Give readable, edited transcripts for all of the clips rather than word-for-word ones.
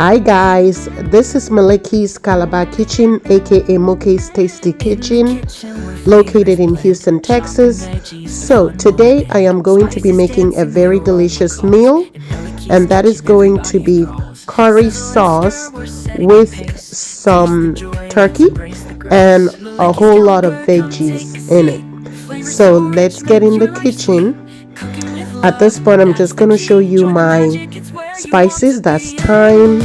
Hi guys, this is Maliki's Calabar Kitchen, aka Moke's Tasty Kitchen, located in Houston, Texas. So today I am going to be making a very delicious meal, and that is going to be curry sauce with some turkey and a whole lot of veggies in it. So let's get in the kitchen. At this point, I'm just going to show you my spices. That's thyme,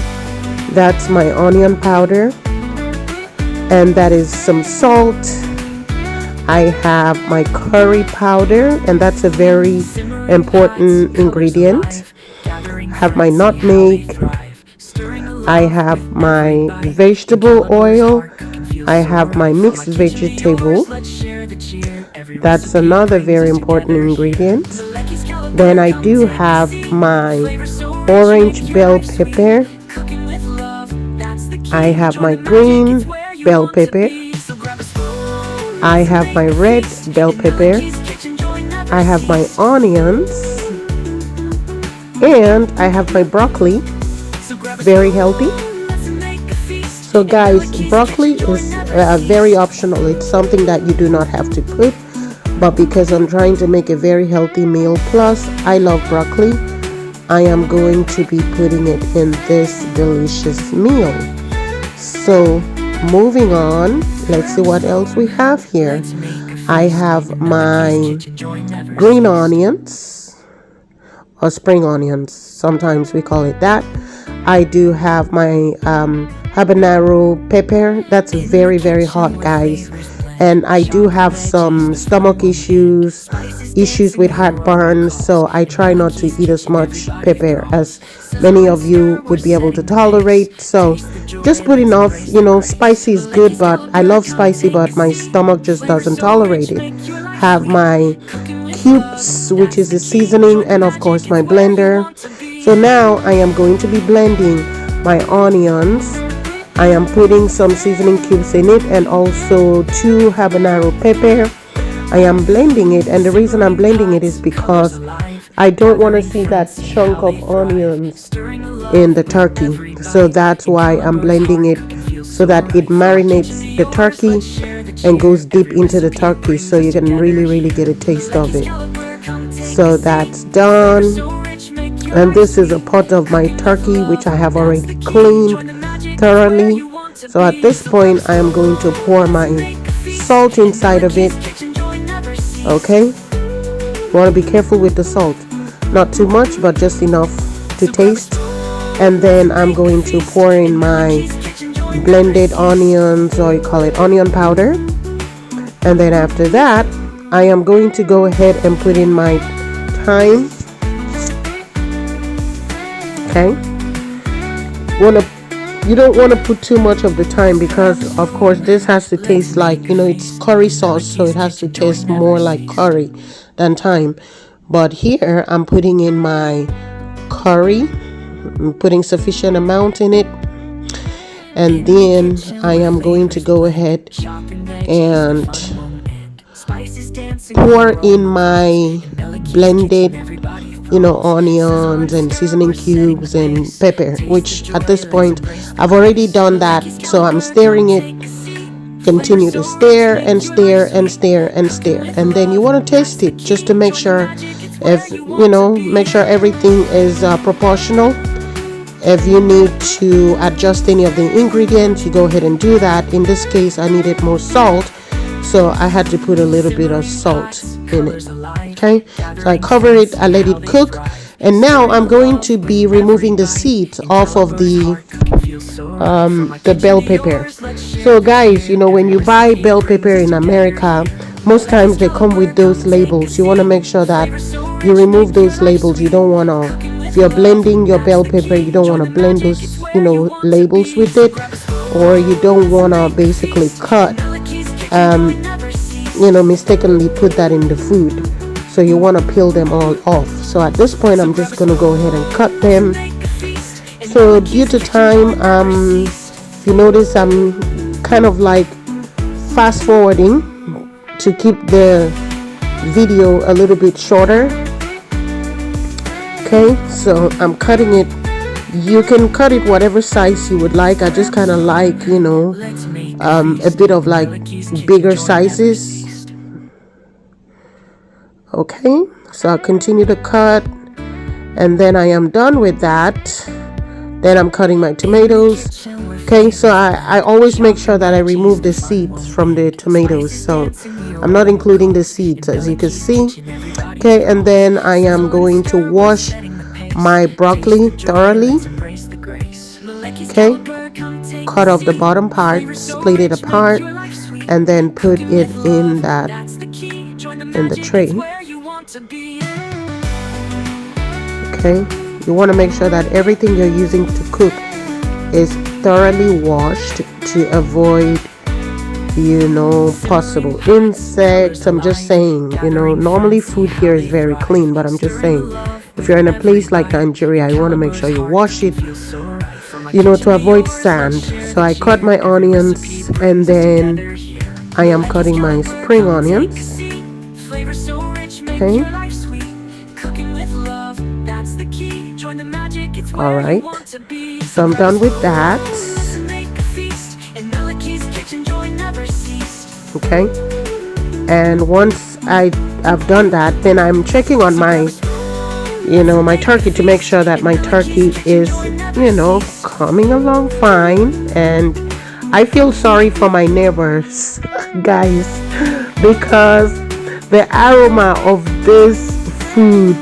that's my onion powder, and that is some salt. I have my curry powder, and that's a very important ingredient. I have my nutmeg. I have my vegetable oil. I have my mixed vegetable. That's another very important ingredient. Then I do have my orange bell pepper. I have my green bell pepper. I have my red bell pepper. I have my onions. And I have my broccoli. Very healthy. So guys, broccoli is very optional. It's something that you do not have to put. But because I'm trying to make a very healthy meal, plus I love broccoli, I am going to be putting it in this delicious meal. So moving on, let's see what else we have here. I have my green onions, or spring onions, sometimes we call it that. I do have my habanero pepper. That's very, very hot, guys. And I do have some stomach issues with heartburn, so I try not to eat as much pepper as many of you would be able to tolerate. So just put enough. Spicy is good, but I love spicy, but my stomach just doesn't tolerate it. Have my cubes, which is the seasoning, and of course my blender. So now I am going to be blending my onions. I am putting some seasoning cubes in it and also 2 habanero pepper. I am blending it, and the reason I'm blending it is because I don't want to see that chunk of onions in the turkey. So that's why I'm blending it, so that it marinates the turkey and goes deep into the turkey, so you can really get a taste of it. So that's done. And this is a pot of my turkey, which I have already cleaned thoroughly. So at this point, I am going to pour my salt inside of it. Okay, you want to be careful with the salt, not too much, but just enough to taste. And then I'm going to pour in my blended onions, or you call it onion powder. And then after that, I am going to go ahead and put in my thyme. Okay, you don't want to put too much of the thyme, because of course this has to taste like, it's curry sauce, so it has to taste more like curry than thyme. But here I'm putting in my curry. I'm putting sufficient amount in it, and then I am going to go ahead and pour in my blended onions and seasoning cubes and pepper, which at this point I've already done that. So I'm stirring it. Continue to stir and stir and stir and stir, and then you want to taste it just to make sure make sure everything is proportional. If you need to adjust any of the ingredients, you go ahead and do that. In this case, I needed more salt, so I had to put a little bit of salt in it. Okay, so I cover it, I let it cook, and now I'm going to be removing the seeds off of the bell pepper. So guys, when you buy bell pepper in America, most times they come with those labels. You want to make sure that you remove those labels. You don't want to, if you're blending your bell pepper, you don't want to blend those labels with it, or you don't want to basically cut mistakenly put that in the food. So you want to peel them all off. So at this point, I'm just going to go ahead and cut them. So due to time, if you notice, I'm kind of like fast forwarding to keep the video a little bit shorter. Okay, so I'm cutting it You can cut it whatever size you would like. I just kind of like, a bit of like bigger sizes. Okay, so I'll continue to cut, and then I am done with that. Then I'm cutting my tomatoes. Okay, so I always make sure that I remove the seeds from the tomatoes, so I'm not including the seeds, as you can see. Okay, and then I am going to wash my broccoli thoroughly. Okay, cut off the bottom part, split it apart, and then put it in the tray. Okay, you want to make sure that everything you're using to cook is thoroughly washed to avoid possible insects. I'm just saying, normally food here is very clean, but I'm just saying, if you're in a place like Nigeria, you want to make sure you wash it, to avoid sand. So I cut my onions, and then I am cutting my spring onions. Okay. Alright, so I'm done with that. Okay, and once I've done that, then I'm checking on my my turkey to make sure that my turkey is coming along fine. And I feel sorry for my neighbors guys, because the aroma of this food,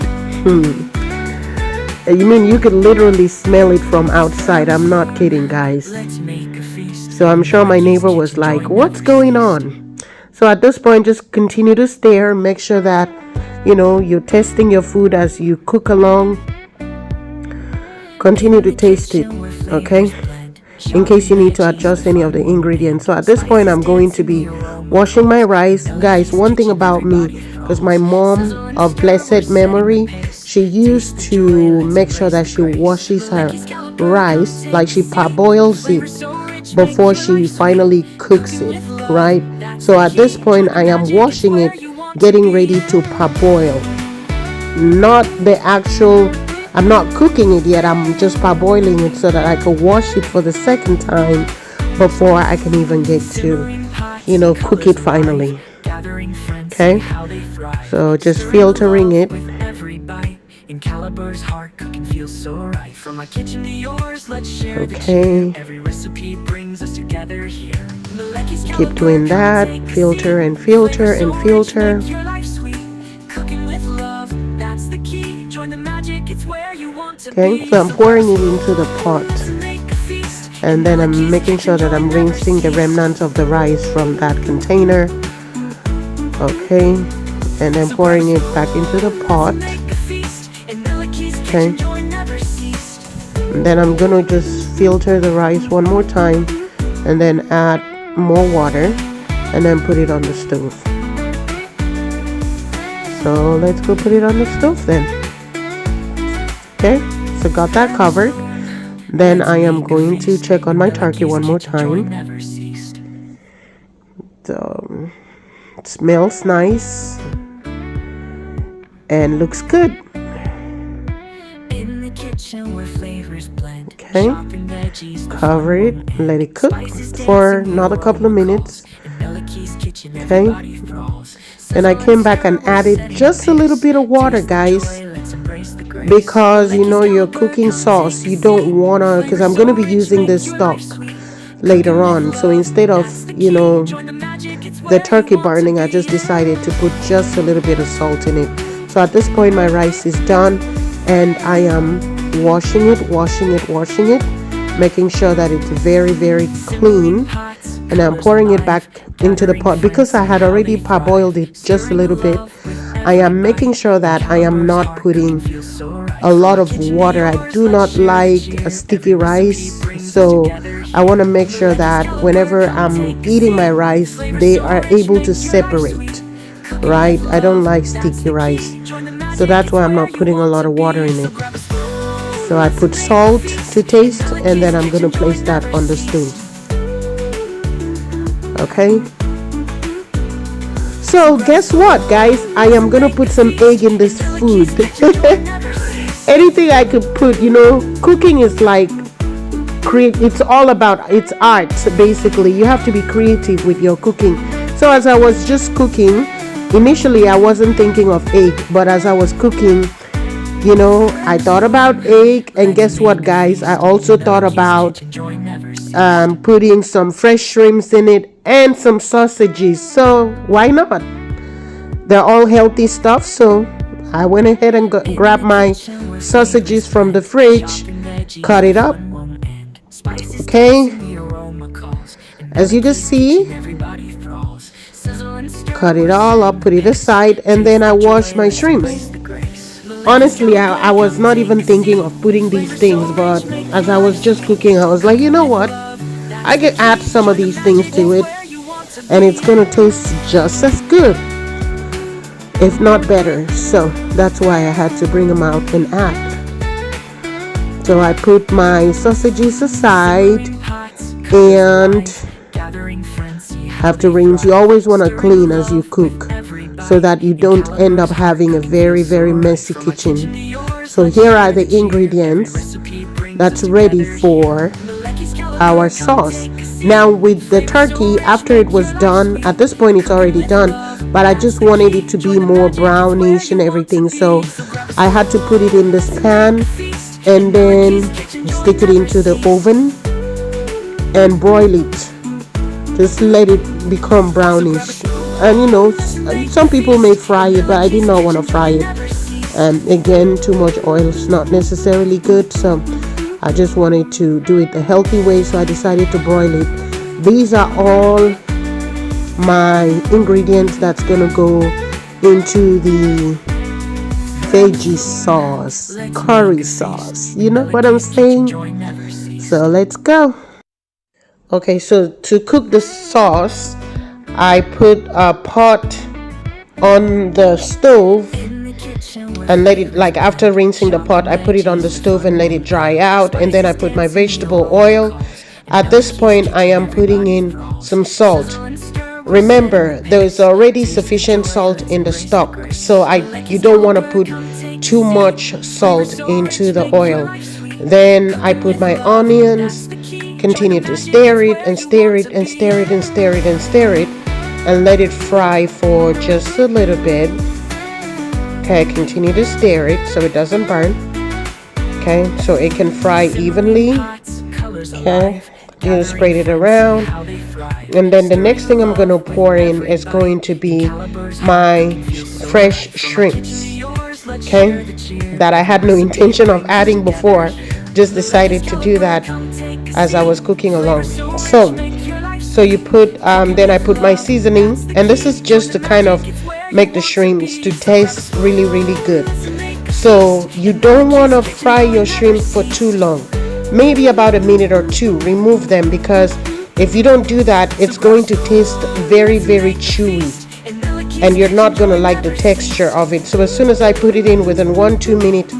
you mean you could literally smell it from outside. I'm not kidding, guys. So I'm sure my neighbor was like, what's going on? So at this point, just continue to stare, make sure that you're testing your food as you cook along. Continue to taste it, okay, in case you need to adjust any of the ingredients. So at this point, I'm going to be washing my rice. Guys, one thing about me, because my mom of blessed memory, she used to make sure that she washes her rice, like she parboils it before she finally cooks it, right? So at this point, I am washing it, getting ready to parboil. Not the actual, I'm not cooking it yet, I'm just parboiling it so that I can wash it for the second time before I can even get to, cook it finally. Okay, so just filtering it. In Calibur's heart, cooking feels so right. From my kitchen to yours, let's share the cheer. Every recipe brings us together here. Keep doing that. Filter and filter and filter. Okay, so I'm pouring it into the pot, and then I'm making sure that I'm rinsing the remnants of the rice from that container. Okay, and then pouring it back into the pot. Okay, and then I'm gonna just filter the rice one more time, and then add more water, and then put it on the stove. So let's go put it on the stove then. Okay, so got that covered. Then I am going to check on my turkey one more time. So it smells nice and looks good. Okay, cover it, let it cook for another couple of minutes. Okay, and I came back and added just a little bit of water, guys, because your cooking sauce, you don't wanna, because I'm going to be using this stock later on. So instead of the turkey burning, I just decided to put just a little bit of salt in it. So at this point, my rice is done, and I am washing it, making sure that it's very, very clean. And I'm pouring it back into the pot because I had already parboiled it just a little bit. I am making sure that I am not putting a lot of water. I do not like a sticky rice, so I want to make sure that whenever I'm eating my rice, they are able to separate, right? I don't like sticky rice, so that's why I'm not putting a lot of water in it. So I put salt to taste, and then I'm going to place that on the stove. Okay, so guess what, guys, I am going to put some egg in this food. anything I could put. Cooking is like it's all about, it's art. Basically, you have to be creative with your cooking. So as I was just cooking, initially I wasn't thinking of egg, but as I was cooking, I thought about egg. And guess what, guys, I also thought about putting some fresh shrimps in it and some sausages. So why not? They're all healthy stuff. So I went ahead and grabbed my sausages from the fridge, cut it up. Okay, as you can see, cut it all up, put it aside, and then I wash my shrimps. Honestly, I was not even thinking of putting these things, but as I was just cooking, I was like, you know what, I can add some of these things to it and it's gonna taste just as good, if not better. So that's why I had to bring them out and add. So I put my sausages aside and have to rinse. You always want to clean as you cook so that you don't end up having a very, very messy kitchen. So here are the ingredients that's ready for our sauce. Now with the turkey, after it was done, at this point it's already done, but I just wanted it to be more brownish and everything. So I had to put it in this pan and then stick it into the oven and broil it. Just let it become brownish. And some people may fry it, but I did not want to fry it. Again, too much oil is not necessarily good, so I just wanted to do it the healthy way, so I decided to broil it. These are all my ingredients that's gonna go into the veggie sauce, curry sauce. You know what I'm saying? So let's go. Okay, so to cook the sauce, I put a pot on the stove and let it, like after rinsing the pot, I put it on the stove and let it dry out, and then I put my vegetable oil. At this point, I am putting in some salt. Remember, there is already sufficient salt in the stock, so you don't want to put too much salt into the oil. Then I put my onions, continue to stir it and stir it and stir it and stir it and stir it, and let it fry for just a little bit. Okay, continue to stir it so it doesn't burn. Okay, so it can fry evenly. Okay, you spread it around, and then the next thing I'm going to pour in is going to be my fresh shrimps. Okay, that I had no intention of adding before, just decided to do that as I was cooking along. So you put then I put my seasoning, and this is just to kind of make the shrimps to taste really, really good. So you don't want to fry your shrimp for too long, maybe about a minute or two. Remove them, because if you don't do that, it's going to taste very, very chewy and you're not going to like the texture of it. So as soon as I put it in, within 1-2 minutes,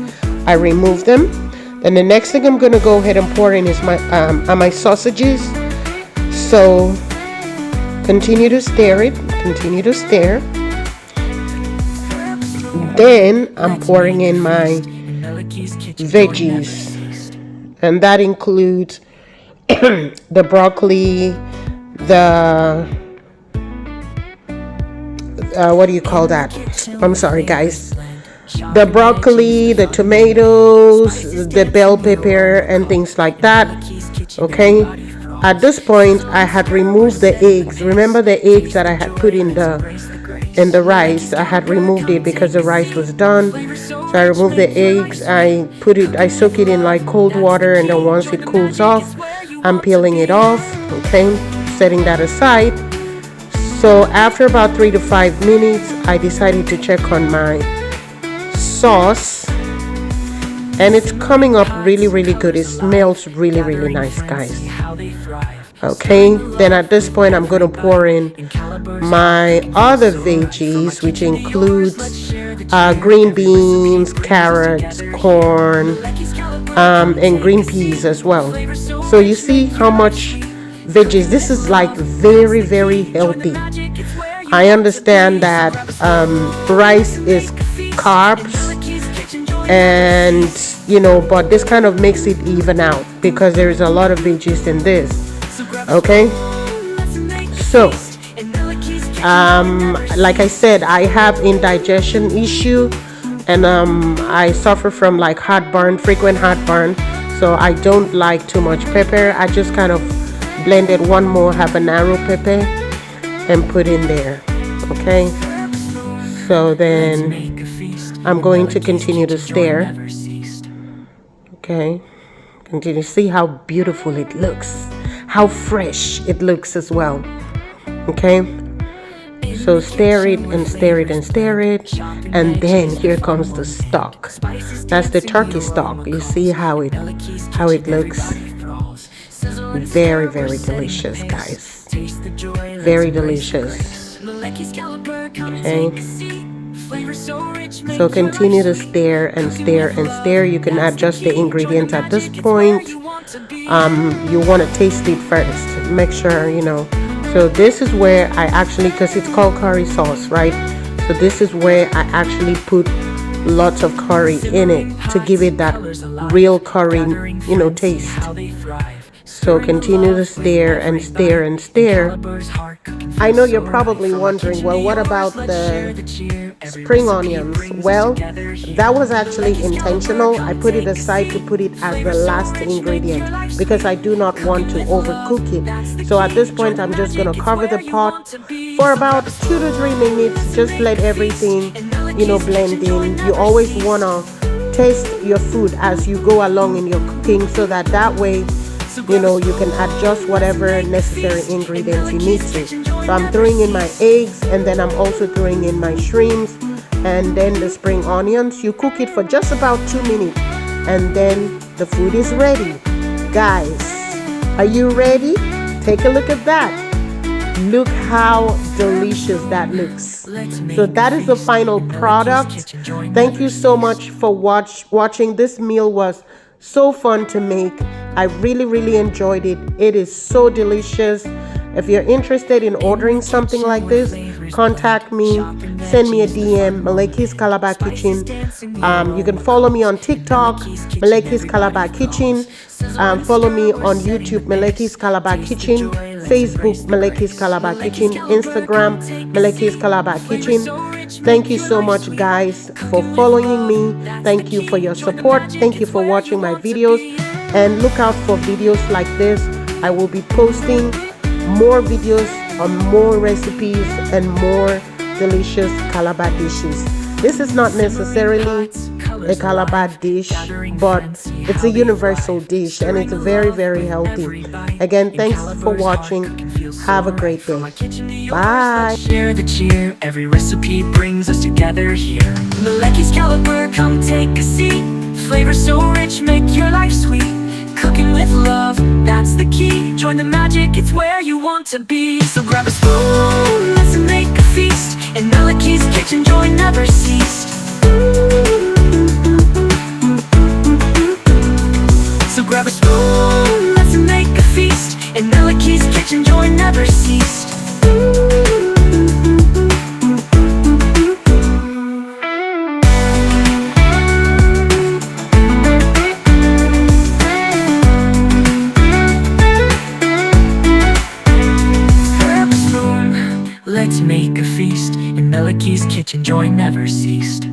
I remove them. Then the next thing I'm going to go ahead and pour in is my sausages. So continue to stir it, continue to stir. Then I'm pouring in my veggies, and that includes the broccoli, the what do you call that? I'm sorry, guys. The broccoli, the tomatoes, the bell pepper, and things like that. Okay. At this point, I had removed the eggs. Remember the eggs that I had put in the rice? I had removed it because the rice was done. So I removed the eggs. I soak it in like cold water, and then once it cools off, I'm peeling it off. Okay, setting that aside. So after about 3 to 5 minutes, I decided to check on my sauce, and it's coming up really, really good. It smells really, really nice, guys. Okay, then at this point, I'm going to pour in my other veggies, which includes green beans, carrots, corn, and green peas as well. So you see how much veggies. This is like very, very healthy. I understand that rice is carbs, And but this kind of makes it even out because there is a lot of veggies in this. Okay, so like I said, I have indigestion issue, and I suffer from like heartburn, frequent heartburn, so I don't like too much pepper. I just kind of blended one more habanero pepper and put in there. Okay, so then I'm going to continue to stir. Okay, continue to see how beautiful it looks, how fresh it looks as well. Okay, so stir it and stir it and stir it, and then here comes the stock. That's the turkey stock. You see how it looks. Very, very delicious, guys. Very delicious. Okay, so continue to stir and stir and stir. You can adjust the ingredients at this point. You want to taste it first. Make sure so this is where I actually, because it's called curry sauce, right? So this is where I actually put lots of curry in it to give it that real curry taste. So continue to stir and stir and stir. I know you're probably wondering, well, what about the spring onions? Well, that was actually intentional. I put it aside to put it as the last ingredient because I do not want to overcook it. So at this point, I'm just going to cover the pot for about 2 to 3 minutes. Just let everything, blend in. You always want to taste your food as you go along in your cooking so that way you can adjust whatever necessary ingredients you need to. So I'm throwing in my eggs, and then I'm also throwing in my shrimps, and then the spring onions. You cook it for just about 2 minutes, and then the food is ready. Guys, are you ready? Take a look at that. Look how delicious that looks. So that is the final product. Thank you so much for watching. This meal was so fun to make. I really, really enjoyed it. It is so delicious. If you're interested in ordering something like this, contact me. Send me a DM, Maleki's Calabar Kitchen. You can follow me on TikTok, Maleki's Calabar Kitchen. Follow me on YouTube, Maleki's Calabar Kitchen. Facebook, Maleki's Calabar Kitchen. Instagram, Maleki's Calabar Kitchen. Thank you so much, guys, for following me. Thank you for your support. Thank you for watching my videos. And look out for videos like this. I will be posting more videos on more recipes and more delicious Calabar dishes. This is not necessarily a Calabar dish, but it's a universal dish, and it's very, very healthy. Again, thanks for watching. Have a great day. Bye. Share the cheer. Every recipe brings us together here. Maleki's Calabar, come take a seat. Flavor so rich, make your life sweet. Cooking with love, that's the key. Join the magic, it's where you want to be. So grab a spoon, let's make a feast. In Maleki's kitchen, joy never ceased. So grab a spoon, let's make a feast. In Maleki's kitchen, joy never ceased. Let's make a feast. In Maleki's kitchen, joy never ceased.